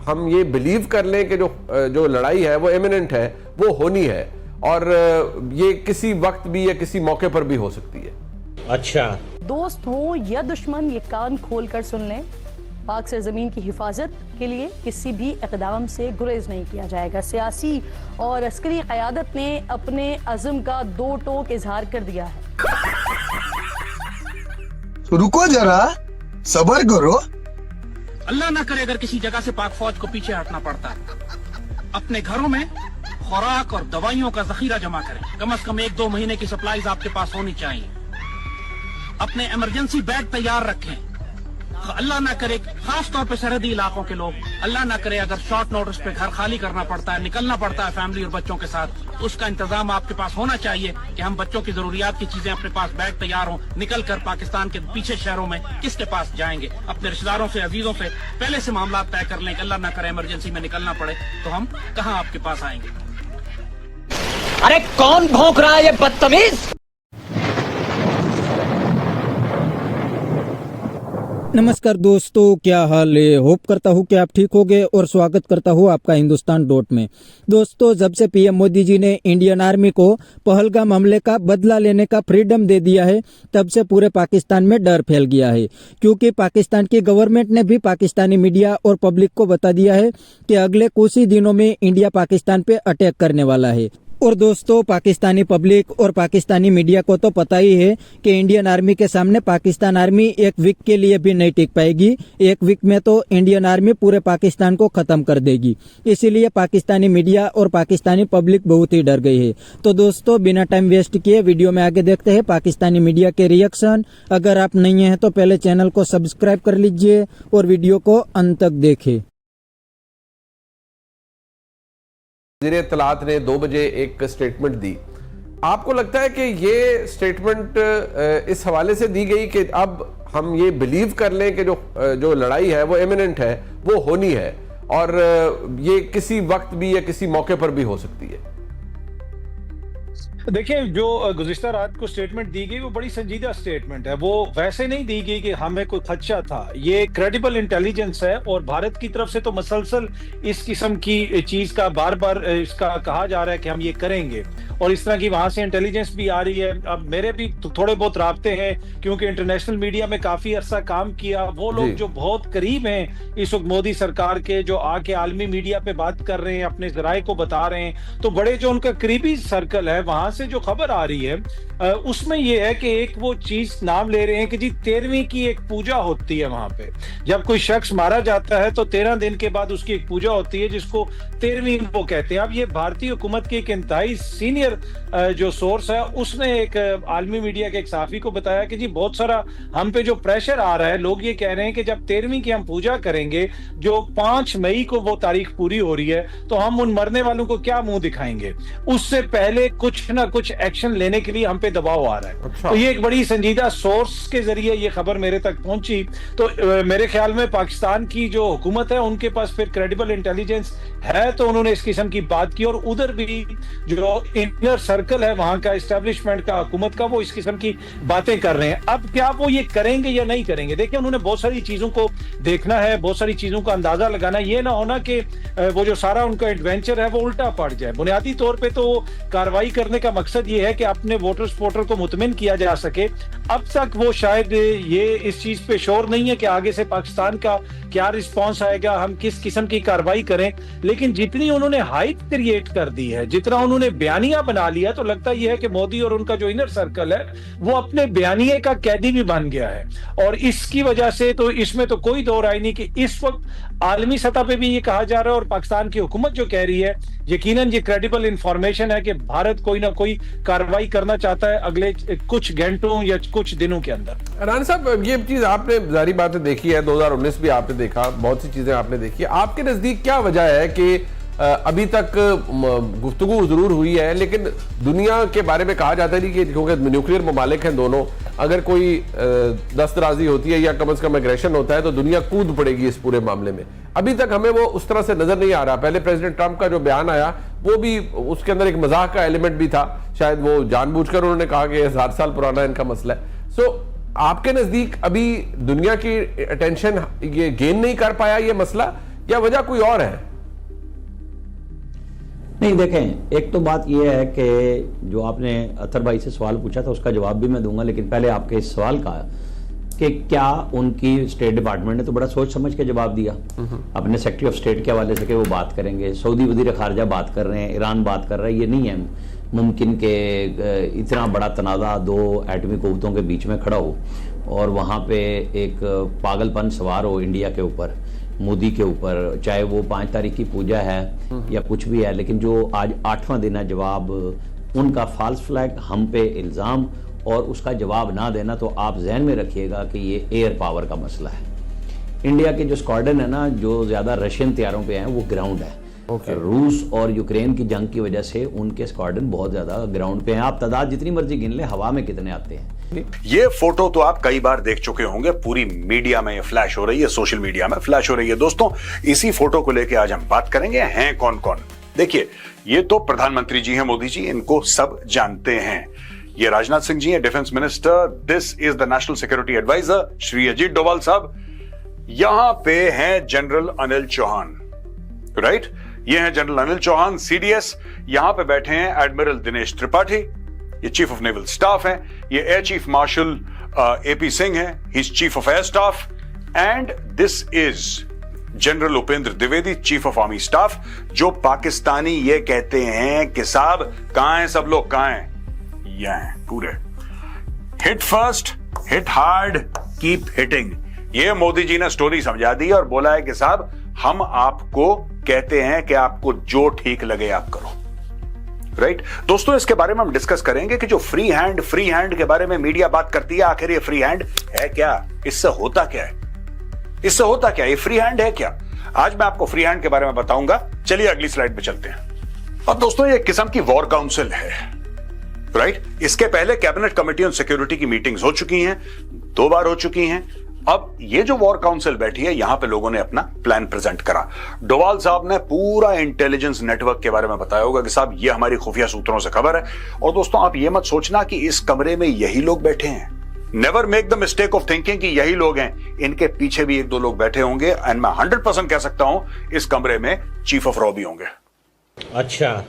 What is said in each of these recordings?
हम ये बिलीव कर लें कि जो लड़ाई है वो इमिनेंट है, वो होनी है, और ये किसी वक्त भी या किसी मौके पर भी हो सकती है। अच्छा, दोस्त हो या दुश्मन, ये कान खोल कर सुन लें, पाक सरजमीन की हिफाजत के लिए किसी भी इक़दाम से गुरेज नहीं किया जाएगा। सियासी और अस्करी क़यादत ने अपने अज़्म का दो टोक इजहार कर दिया है। रुको जरा, सब्र करो। अल्लाह ना करे अगर किसी जगह से पाक फौज को पीछे हटना पड़ता है, अपने घरों में खुराक और दवाइयों का जखीरा जमा करें। कम से कम 1-2 महीने की सप्लाईज आपके पास होनी चाहिए। अपने इमरजेंसी बैग तैयार रखें। अल्लाह ना करे, खास तौर पे सरहदी इलाकों के लोग, अल्लाह ना करे अगर शॉर्ट नोटिस पे घर खाली करना पड़ता है, निकलना पड़ता है फैमिली और बच्चों के साथ, उसका इंतजाम आपके पास होना चाहिए कि हम बच्चों की जरूरियात की चीजें अपने पास बैग तैयार हों, निकल कर पाकिस्तान के पीछे शहरों में किसके पास जाएंगे। अपने रिश्तेदारों से, अजीजों से पहले से मामला तय कर लें कि अल्लाह ना करे इमरजेंसी में निकलना पड़े तो हम कहाँ आपके पास आएंगे। अरे कौन भौंक रहा है ये बदतमीज? नमस्कार दोस्तों, क्या हाल है? होप करता हूँ कि आप ठीक होंगे और स्वागत करता हूँ आपका हिंदुस्तान डॉट में। दोस्तों, जब से पीएम मोदी जी ने इंडियन आर्मी को पहलगाम हमले का बदला लेने का फ्रीडम दे दिया है, तब से पूरे पाकिस्तान में डर फैल गया है, क्योंकि पाकिस्तान की गवर्नमेंट ने भी पाकिस्तानी मीडिया और पब्लिक को बता दिया है कि अगले कुछ ही दिनों में इंडिया पाकिस्तान पे अटैक करने वाला है। और दोस्तों, पाकिस्तानी पब्लिक और पाकिस्तानी मीडिया को तो पता ही है कि इंडियन आर्मी के सामने पाकिस्तान आर्मी एक वीक के लिए भी नहीं टिक पाएगी। एक वीक में तो इंडियन आर्मी पूरे पाकिस्तान को खत्म कर देगी। इसीलिए पाकिस्तानी मीडिया और पाकिस्तानी पब्लिक बहुत ही डर गई है। तो दोस्तों, बिना टाइम वेस्ट किए वीडियो में आगे देखते हैं पाकिस्तानी मीडिया के रिएक्शन। अगर आप नहीं हैं तो पहले चैनल को सब्सक्राइब कर लीजिए और वीडियो को अंत तक देखें। वज़ीर इत्तलात ने 2 बजे एक स्टेटमेंट दी। आपको लगता है कि ये स्टेटमेंट इस हवाले से दी गई कि अब हम ये बिलीव कर लें कि जो लड़ाई है वो इमिनेंट है, वो होनी है, और ये किसी वक्त भी या किसी मौके पर भी हो सकती है? देखिए, जो गुज़िश्ता रात को स्टेटमेंट दी गई वो बड़ी संजीदा स्टेटमेंट है। वो वैसे नहीं दी गई कि हमें कोई खदशा था। ये क्रेडिबल इंटेलिजेंस है और भारत की तरफ से तो मसलसल इस किस्म की चीज का बार बार इसका कहा जा रहा है कि हम ये करेंगे, और इस तरह की वहां से इंटेलिजेंस भी आ रही है। अब मेरे भी थोड़े बहुत राब्ते हैं, क्योंकि इंटरनेशनल मीडिया में काफी अरसा काम किया। वो लोग जो बहुत करीब हैं इस वक्त मोदी सरकार के, जो आके आलमी मीडिया पे बात कर रहे हैं, अपने जराए को बता रहे हैं, तो बड़े जो उनका करीबी सर्कल है वहां से जो खबर आ रही है उसमें ये है कि एक वो चीज नाम ले रहे हैं कि जी 13वीं की एक पूजा होती है वहां पे। जब कोई शख्स मारा जाता है तो 13 दिन के बाद उसकी एक पूजा होती है जिसको 13वीं वो कहते हैं। अब ये भारतीय हुकूमत की एक इंतहाई सीनियर जो सोर्स है उसने एक आलमी मीडिया के एक सहाफी को बताया कि जी बहुत सारा हम पे जो प्रेशर आ रहा है, लोग ये कह रहे हैं कि जब 13वीं की हम पूजा करेंगे, जो 5 मई को वो तारीख पूरी हो रही है, तो हम उन मरने वालों को क्या मुंह दिखाएंगे। उससे पहले कुछ ना कुछ एक्शन लेने के लिए हम पे दबाव आ रहा है। अच्छा। तो ये एक बड़ी संजीदा सोर्स के जरिए ये खबर मेरे तक पहुंची। तो मेरे ख्याल में पाकिस्तान की जो हुकूमत है उनके पास फिर क्रेडिबल इंटेलिजेंस है, तो उन्होंने इस किस्म की बात की। और उधर भी जो इनर सर्कल है वहां का, एस्टेब्लिशमेंट का, हुकूमत का, वो इस किस्म की बातें कर रहे हैं। अब क्या वो ये करेंगे या नहीं करेंगे? देखिए, उन्होंने बहुत सारी चीजों को देखना है, बहुत सारी चीजों का अंदाजा लगाना है। ये ना होना कि वो जो सारा उनका एडवेंचर है वो उल्टा पड़ जाए। बुनियादी तौर पर तो कार्रवाई करने का मकसद ये है कि अपने वोटर सपोर्टर को मुतमिन किया जा सके। अब तक वो शायद ये इस चीज पे श्योर नहीं है कि आगे से पाकिस्तान का क्या रिस्पांस आएगा, हम किस किस्म की कार्रवाई करें। लेकिन जितनी उन्होंने हाइप क्रिएट कर दी है, जितना उन्होंने बयानिया बना लिया, तो लगता यह है कि मोदी और उनका जो इनर सर्कल है वो अपने बयानिए का कैदी भी बन गया है। और इसकी वजह से तो इसमें तो कोई दो राय नहीं कि इस वक्त आलमी सतह पे भी ये कहा जा रहा है, और पाकिस्तान की हुकूमत जो कह रही है, यकीनन ये क्रेडिबल इंफॉर्मेशन है कि भारत कोई ना कोई कार्रवाई करना चाहता है अगले कुछ घंटों या कुछ दिनों के अंदर। राना साहब, ये चीज आपने जारी बातें देखी है, 2019 भी आपने देखा, बहुत सी चीजें आपने देखी। आपके नजदीक क्या वजह है कि अभी तक गुफ्तगू जरूर हुई है, लेकिन दुनिया के बारे में कहा जाता है कि क्योंकि न्यूक्लियर ममालिक हैं दोनों, अगर कोई दस्तराजी होती है या कम से कम एग्रेशन होता है तो दुनिया कूद पड़ेगी इस पूरे मामले में। अभी तक हमें वो उस तरह से नजर नहीं आ रहा। पहले प्रेसिडेंट ट्रंप का जो बयान आया वो भी, उसके अंदर एक मजाक का एलिमेंट भी था, शायद वो जानबूझकर उन्होंने कहा कि 1000 साल पुराना इनका मसला है। सो आपके नजदीक अभी दुनिया की अटेंशन ये गेन नहीं कर पाया ये मसला, या वजह कोई और है? नहीं, देखें, एक तो बात यह है कि जो आपने अतर भाई से सवाल पूछा था उसका जवाब भी मैं दूंगा, लेकिन पहले आपके इस सवाल का कि क्या उनकी स्टेट डिपार्टमेंट ने तो बड़ा सोच समझ के जवाब दिया अपने सेक्रेटरी ऑफ स्टेट के हवाले से कि वो बात करेंगे, सऊदी वजीर खारजा बात कर रहे हैं, ईरान बात कर रहा है। ये नहीं है मुमकिन कि इतना बड़ा तनाज़ा दो एटमी क़ुव्वतों के बीच में खड़ा हो और वहाँ पे एक पागलपन सवार हो इंडिया के ऊपर, मोदी के ऊपर, चाहे वो 5 तारीख की पूजा है या कुछ भी है। लेकिन जो आज 8वां दिन है, जवाब उनका फॉल्स फ्लैग, हम पे इल्ज़ाम और उसका जवाब ना देना, तो आप जहन में रखिएगा कि ये एयर पावर का मसला है। इंडिया के जो स्क्वाड्रन है ना, जो ज़्यादा रशियन तैयारों पे हैं, वो ग्राउंड है। रूस और यूक्रेन की जंग की वजह से उनके स्क्वाड्रन बहुत ज़्यादा ग्राउंड पे हैं। आप तादाद जितनी मर्जी गिन ले, हवा में कितने आते हैं। ये फोटो तो आप कई बार देख चुके होंगे, पूरी मीडिया में ये फ्लैश हो रही है, सोशल मीडिया में फ्लैश हो रही है। दोस्तों, इसी फोटो को लेके आज हम बात करेंगे। हैं कौन कौन? देखिए, ये तो प्रधानमंत्री जी हैं, मोदी जी, इनको सब जानते हैं। ये राजनाथ सिंह जी हैं, defence minister. This is the national security adviser Shri Ajit Doval साहब। यहां पे हैं जनरल अनिल चौहान, राइट? ये हैं जनरल अनिल चौहान, सीडीएस। यहां पे बैठे हैं एडमिरल दिनेश त्रिपाठी, ये चीफ ऑफ नेवल स्टाफ हैं। ये air chief marshal AP Singh हैं, he is chief of air staff. And this is general Upendra Dwivedi, chief of army staff, जो पाकिस्तानी ये कहते हैं कि साहब कहां हैं सब लोग, कहां हैं? ये हैं पूरे। Hit first, hit hard, keep hitting. ये मोदी जी ने स्टोरी समझा दी और बोला है कि साहब हम आपको कहते हैं कि आपको जो ठीक लगे आप करो, राइट? दोस्तों, इसके बारे में हम डिस्कस करेंगे कि जो फ्री हैंड के बारे में मीडिया बात करती है, आखिर ये फ्री हैंड है क्या? इससे होता क्या है? इससे होता क्या? ये फ्री हैंड है क्या? आज मैं आपको फ्री हैंड के बारे में बताऊंगा। चलिए अगली स्लाइड पे चलते हैं। अब दोस्तों, ये एक किस्म की वॉर काउंसिल है, राइट? इसके पहले कैबिनेट कमेटी ऑन सिक्योरिटी की मीटिंग्स हो चुकी हैं, 2 बार हो चुकी हैं। अब ये जो वॉर काउंसिल बैठी है, यहां पे लोगों ने अपना प्लान प्रेजेंट करा। डोभाल साहब ने पूरा इंटेलिजेंस नेटवर्क के बारे में बताया होगा कि साहब ये हमारी खुफिया सूत्रों से खबर है। और दोस्तों, आप ये मत सोचना कि इस कमरे में यही लोग बैठे हैं। Never make the mistake of thinking कि यही लोग हैं। इनके पीछे भी 1-2 लोग बैठे होंगे। एंड मैं 100% कह सकता हूं, इस कमरे में चीफ ऑफ रॉ भी होंगे। अच्छा,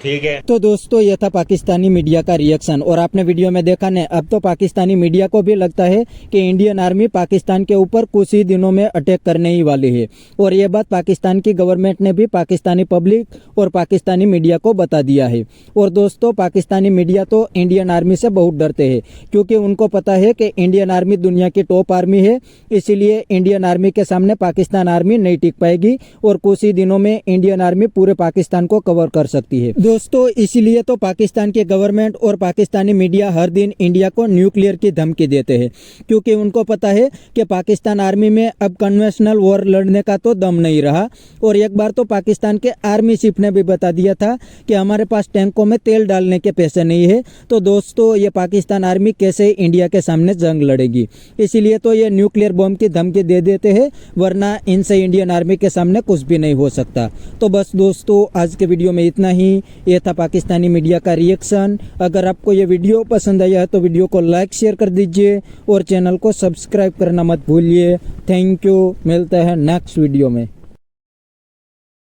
ठीक है। तो दोस्तों, यह था पाकिस्तानी मीडिया का रिएक्शन। और आपने वीडियो में देखा ने, अब तो पाकिस्तानी मीडिया को भी लगता है कि इंडियन आर्मी पाकिस्तान के ऊपर कुछ ही दिनों में अटैक करने ही वाली है। और यह बात पाकिस्तान की गवर्नमेंट ने भी पाकिस्तानी पब्लिक और पाकिस्तानी मीडिया को बता दिया है। और दोस्तों, पाकिस्तानी मीडिया तो इंडियन आर्मी से बहुत डरते हैं, क्योंकि उनको पता है कि इंडियन आर्मी दुनिया की टॉप आर्मी है। इसीलिए इंडियन आर्मी के सामने पाकिस्तान आर्मी नहीं टिक पाएगी और कुछ ही दिनों में इंडियन आर्मी पूरे पाकिस्तान को कवर कर सकती है। दोस्तों, इसीलिए तो पाकिस्तान के गवर्नमेंट और पाकिस्तानी मीडिया हर दिन इंडिया को न्यूक्लियर की धमकी देते हैं, क्योंकि उनको पता है कि पाकिस्तान आर्मी में अब कन्वेंशनल वॉर लड़ने का तो दम नहीं रहा। और एक बार तो पाकिस्तान के आर्मी चीफ ने भी बता दिया था कि हमारे पास टैंकों में तेल डालने के पैसे नहीं है। तो दोस्तों, ये पाकिस्तान आर्मी कैसे इंडिया के सामने जंग लड़ेगी? इसीलिए तो ये न्यूक्लियर बॉम्ब की धमकी दे देते हैं, वरना इनसे इंडियन आर्मी के सामने कुछ भी नहीं हो सकता। तो बस दोस्तों, आज के वीडियो में इतना ही। ये था पाकिस्तानी मीडिया का रिएक्शन। अगर आपको ये वीडियो पसंद आया है तो वीडियो को लाइक शेयर कर दीजिए और चैनल को सब्सक्राइब करना मत भूलिए। Thank you. मिलते हैं नेक्स्ट वीडियो में।